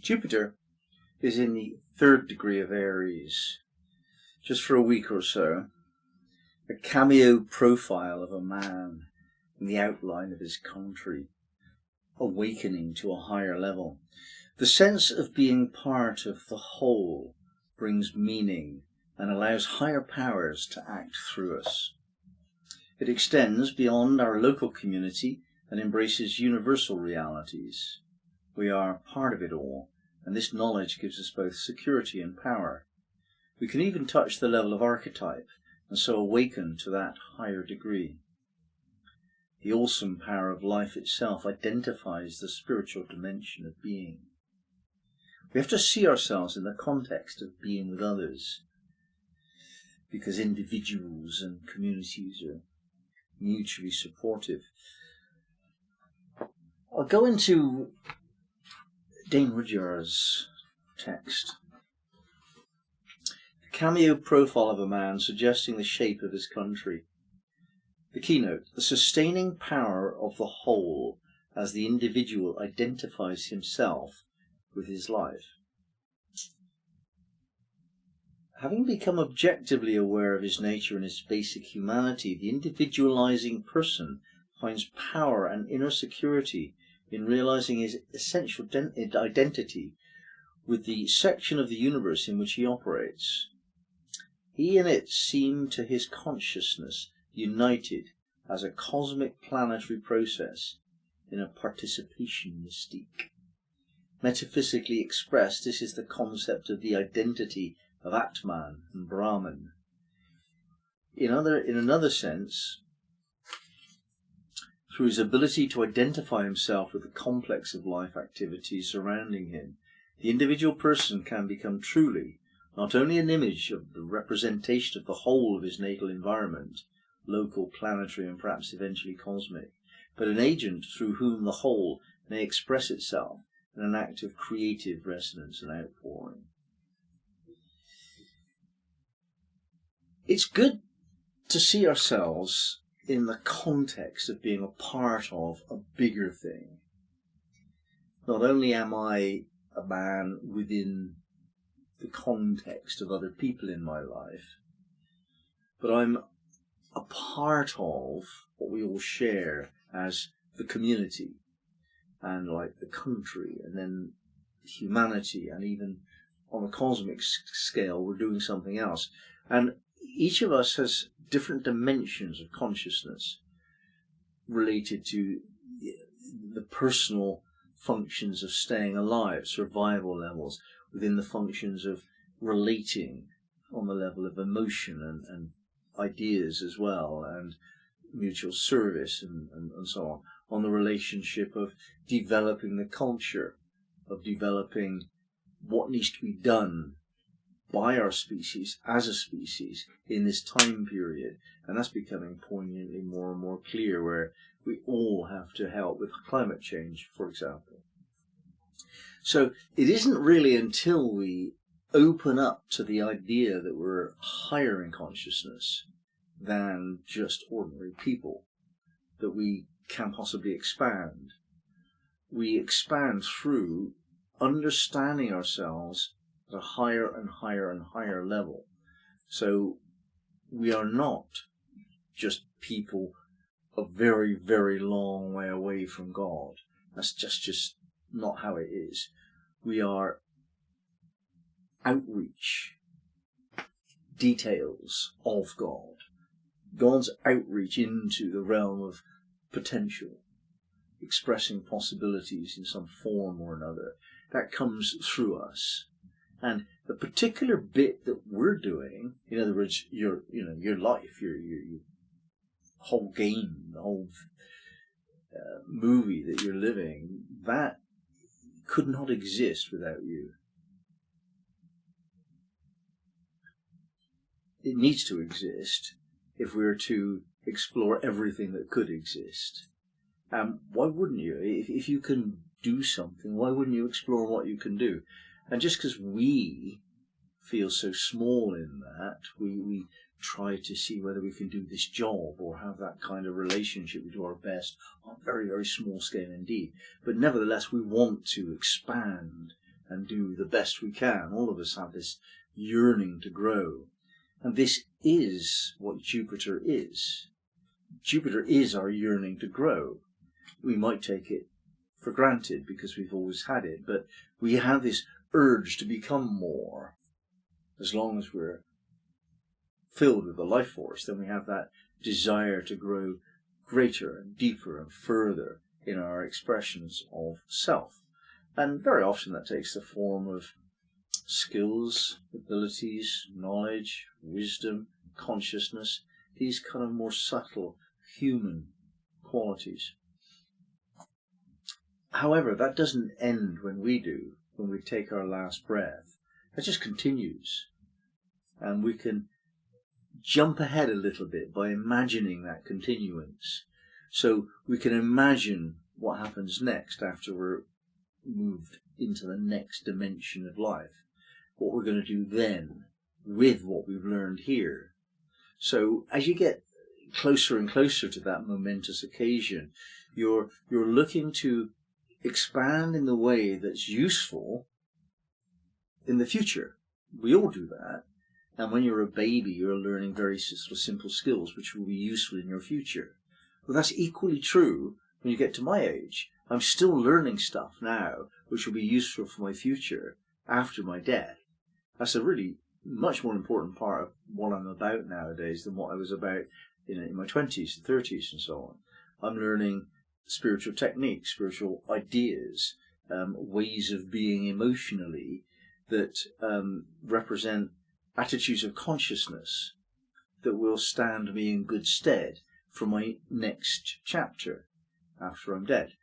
Jupiter is in the 3rd degree of Aries, just for a week or so. A cameo profile of a man in the outline of his country, awakening to a higher level. The sense of being part of the whole brings meaning and allows higher powers to act through us. It extends beyond our local community and embraces universal realities. We are part of it all, and this knowledge gives us both security and power. We can even touch the level of archetype, and so awaken to that higher degree. The awesome power of life itself identifies the spiritual dimension of being. We have to see ourselves in the context of being with others, because individuals and communities are mutually supportive. I'll go into Rodgers' text. The cameo profile of a man suggesting the shape of his country. The keynote: the sustaining power of the whole as the individual identifies himself with his life. Having become objectively aware of his nature and his basic humanity, the individualizing person finds power and inner security in realizing his essential identity with the section of the universe in which he operates. He and it seem to his consciousness united as a cosmic planetary process in a participation mystique. Metaphysically expressed, this is the concept of the identity of Atman and Brahman. In another sense, through his ability to identify himself with the complex of life activities surrounding him, the individual person can become truly not only an image of the representation of the whole of his natal environment, local, planetary, and perhaps eventually cosmic, but an agent through whom the whole may express itself in an act of creative resonance and outpouring. It's good to see ourselves in the context of being a part of a bigger thing. Not only am I a man within the context of other people in my life, but I'm a part of what we all share as the community, and like the country, and then humanity, and even on a cosmic scale we're doing something else. And each of us has different dimensions of consciousness related to the personal functions of staying alive, survival levels, within the functions of relating on the level of emotion and ideas as well, and mutual service and so on the relationship of developing the culture, of developing what needs to be done by our species as a species in this time period. And that's becoming poignantly more and more clear, where we all have to help with climate change, for example. So it isn't really until we open up to the idea that we're higher in consciousness than just ordinary people that we can possibly expand. We expand through understanding ourselves at a higher and higher and higher level. So we are not just people a very, very long way away from God. That's just not how it is. We are outreach details of God. God's outreach into the realm of potential, expressing possibilities in some form or another. That comes through us. And the particular bit that we're doing, in other words, your life, your whole game, the whole movie that you're living, that could not exist without you. It needs to exist if we're to explore everything that could exist. Why wouldn't you? If you can do something, why wouldn't you explore what you can do? And just because we feel so small in that, we try to see whether we can do this job or have that kind of relationship. We do our best on a very, very small scale indeed. But nevertheless, we want to expand and do the best we can. All of us have this yearning to grow. And this is what Jupiter is. Jupiter is our yearning to grow. We might take it for granted because we've always had it, but we have this urge to become more. As long as we're filled with the life force, then we have that desire to grow greater and deeper and further in our expressions of self. And very often that takes the form of skills, abilities, knowledge, wisdom, consciousness, these kind of more subtle human qualities. However, that doesn't end when we take our last breath. That just continues. And we can jump ahead a little bit by imagining that continuance. So we can imagine what happens next after we're moved into the next dimension of life. What we're going to do then with what we've learned here. So as you get closer and closer to that momentous occasion, you're looking to expand in the way that's useful in the future. We all do that. And when you're a baby, you're learning very sort of simple skills which will be useful in your future. Well, that's equally true when you get to my age. I'm still learning stuff now which will be useful for my future after my death. That's a really much more important part of what I'm about nowadays than what I was about in my 20s and 30s and so on. I'm learning spiritual techniques, spiritual ideas, ways of being emotionally that represent attitudes of consciousness that will stand me in good stead for my next chapter after I'm dead.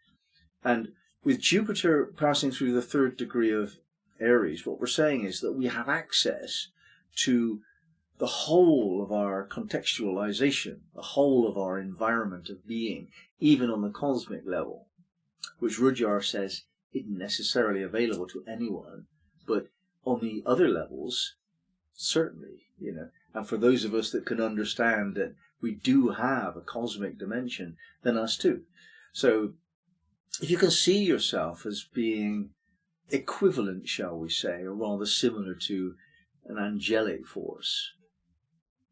And with Jupiter passing through the 3rd degree of Aries, what we're saying is that we have access to the whole of our contextualization, the whole of our environment of being, even on the cosmic level, which Rodgers says isn't necessarily available to anyone, but on the other levels, certainly, and for those of us that can understand that we do have a cosmic dimension, then us too. So if you can see yourself as being equivalent, shall we say, or rather similar to an angelic force,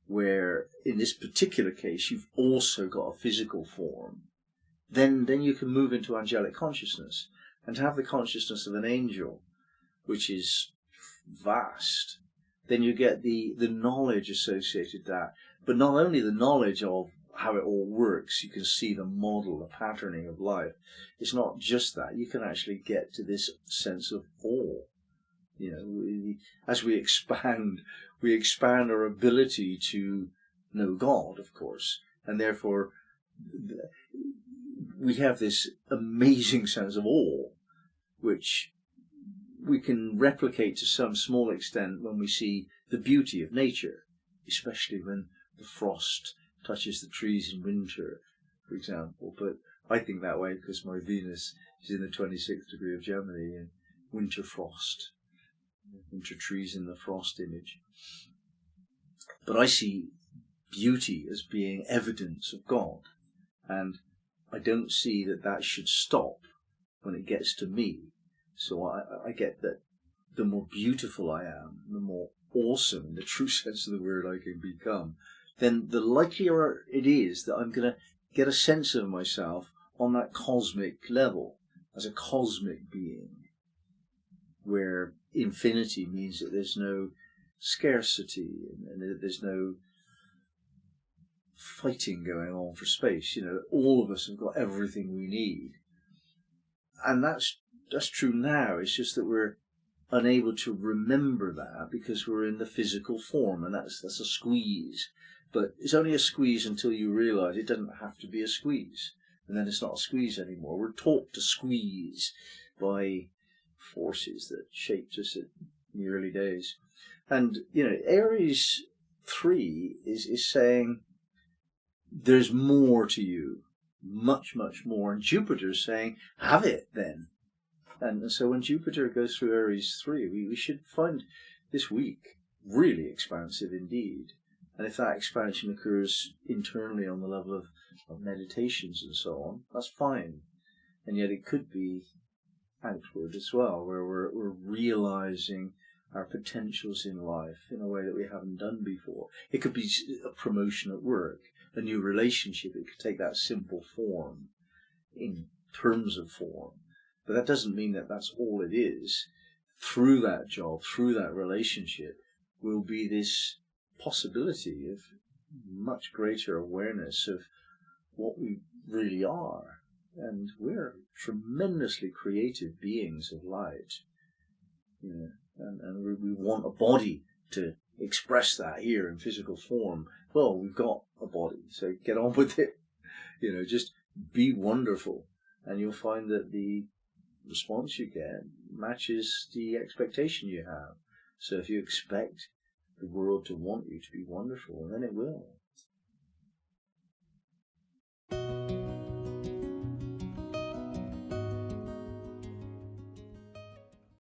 where in this particular case you've also got a physical form, then you can move into angelic consciousness and have the consciousness of an angel, which is vast. Then you get the knowledge associated with that, but not only the knowledge of how it all works, you can see the model, the patterning of life. It's not just that. You can actually get to this sense of awe. As we expand our ability to know God, of course, and therefore we have this amazing sense of awe, which we can replicate to some small extent when we see the beauty of nature, especially when the frost touches the trees in winter, for example. But I think that way because my Venus is in the 26th degree of Gemini, and winter frost, winter trees in the frost image. But I see beauty as being evidence of God, and I don't see that should stop when it gets to me. So I get that the more beautiful I am, the more awesome, in the true sense of the word, I can become, then the likelier it is that I'm going to get a sense of myself on that cosmic level, as a cosmic being, where infinity means that there's no scarcity and there's no fighting going on for space. All of us have got everything we need. And that's true now. It's just that we're unable to remember that because we're in the physical form, and that's a squeeze. But it's only a squeeze until you realise it doesn't have to be a squeeze, and then it's not a squeeze anymore. We're taught to squeeze by forces that shaped us in the early days. And Aries 3 is saying there's more to you, much, much more. And Jupiter's saying, have it then. And so when Jupiter goes through Aries 3, we should find this week really expansive indeed. And if that expansion occurs internally on the level of meditations and so on, that's fine. And yet it could be outward as well, where we're realizing our potentials in life in a way that we haven't done before. It could be a promotion at work, a new relationship. It could take that simple form in terms of form, but that doesn't mean that that's all it is. Through that job, through that relationship, will be this possibility of much greater awareness of what we really are. And we're tremendously creative beings of light, you know, and we want a body to express that here in physical form. Well, we've got a body, so get on with it. You know, just be wonderful, and you'll find that the response you get matches the expectation you have. So if you expect the world to want you to be wonderful, then it will.